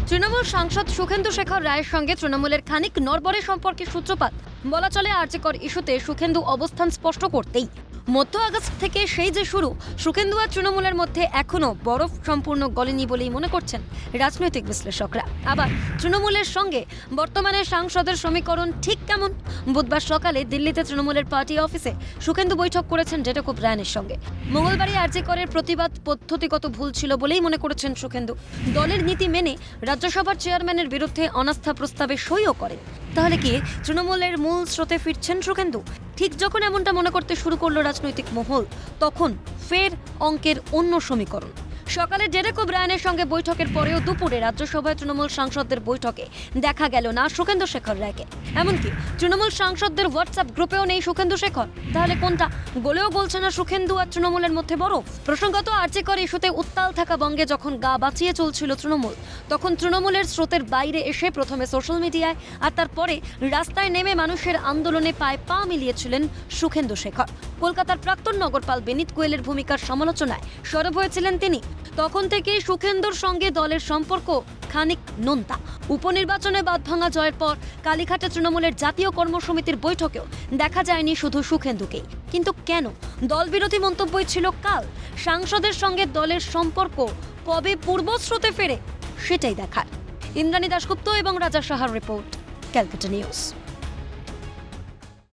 তৃণমূল সাংসদ সুখেন্দু শেখর রায়ের সঙ্গে তৃণমূলের খানিক নড়বড়ে সম্পর্কে সূত্রপাত। বলা চলে আরজিকর ইস্যুতে সুখেন্দু অবস্থান স্পষ্ট করতেই মধ্য আগস্ট থেকে সেই যে শুরু, সুখেন্দু আর তৃণমূলের মধ্যে এখনো বরফ সম্পূর্ণ গলেনি বলেই মনে করছেন রাজনৈতিক বিশ্লেষকরা। আবার তৃণমূলের সঙ্গে বর্তমানে সাংসদের সমীকরণ ঠিক কেমন? বুধবার সকালে দিল্লিতে তৃণমূলের পার্টি অফিসে সুখেন্দু বৈঠক করেছেন জেকব ব্রায়ানের সঙ্গে। মঙ্গলবারই আরজিকরের প্রতিবাদ পদ্ধতিগত ভুল ছিল বলেই মনে করেছেন সুখেন্দু। দলের নীতি মেনে রাজ্যসভার চেয়ারম্যানের বিরুদ্ধে অনাস্থা প্রস্তাবে সইও করেন। তাহলে কি তৃণমূলের মূল স্রোতে ফিরছেন সুখেন্দু? ঠিক যখন এমনটা মনে করতে শুরু করলো রাজনৈতিক মহল, তখন ফের অঙ্কের অন্য সমীকরণ। সকালে জেকব ব্রায়ানের সঙ্গে বৈঠকের পরেও দুপুরে রাজ্যসভায় তৃণমূল সাংসদদের বৈঠকে দেখা গেল না সুখেন্দু শেখর রায়কে। এমনকি তৃণমূল সাংসদদের হোয়াটসঅ্যাপ গ্রুপেও নেই সুখেন্দু শেখর। তাহলে কোনটা? গলেও বলছে না সুখেন্দু আর তৃণমূলের মধ্যে বরফ। প্রসঙ্গত আরজিকর ইস্যুতে উত্তাল থাকা বঙ্গে যখন গা বাঁচিয়ে চলছিল তৃণমূল, তখন তৃণমূলের স্রোতের বাইরে এসে প্রথমে সোশ্যাল মিডিয়ায় আর তারপরে রাস্তায় নেমে মানুষের আন্দোলনে পায়ে পা মিলিয়েছিলেন সুখেন্দু শেখর। কলকাতার প্রাক্তন নগরপাল বেনিত গোয়েলের ভূমিকার সমালোচনায় সরব হয়েছিলেন তিনি। তখন থেকেই সুখেন্দুর সঙ্গে দলের সম্পর্ক খানিক নোনতা। উপনির্বাচনে বাঁধভাঙা জয়ের পর কালীঘাটে তৃণমূলের জাতীয় কর্মসমিতির বৈঠকেও দেখা যায়নি শুধু সুখেন্দুকেই। কিন্তু কেন? দলবিরোধী মন্তব্যই ছিল কাল। সাংসদের সঙ্গে দলের সম্পর্ক কবে পূর্বস্রোতে ফেরে, সেটাই দেখার। ইন্দ্রাণী দাশগুপ্ত এবং রাজা সাহার রিপোর্ট, ক্যালকাটা নিউজ।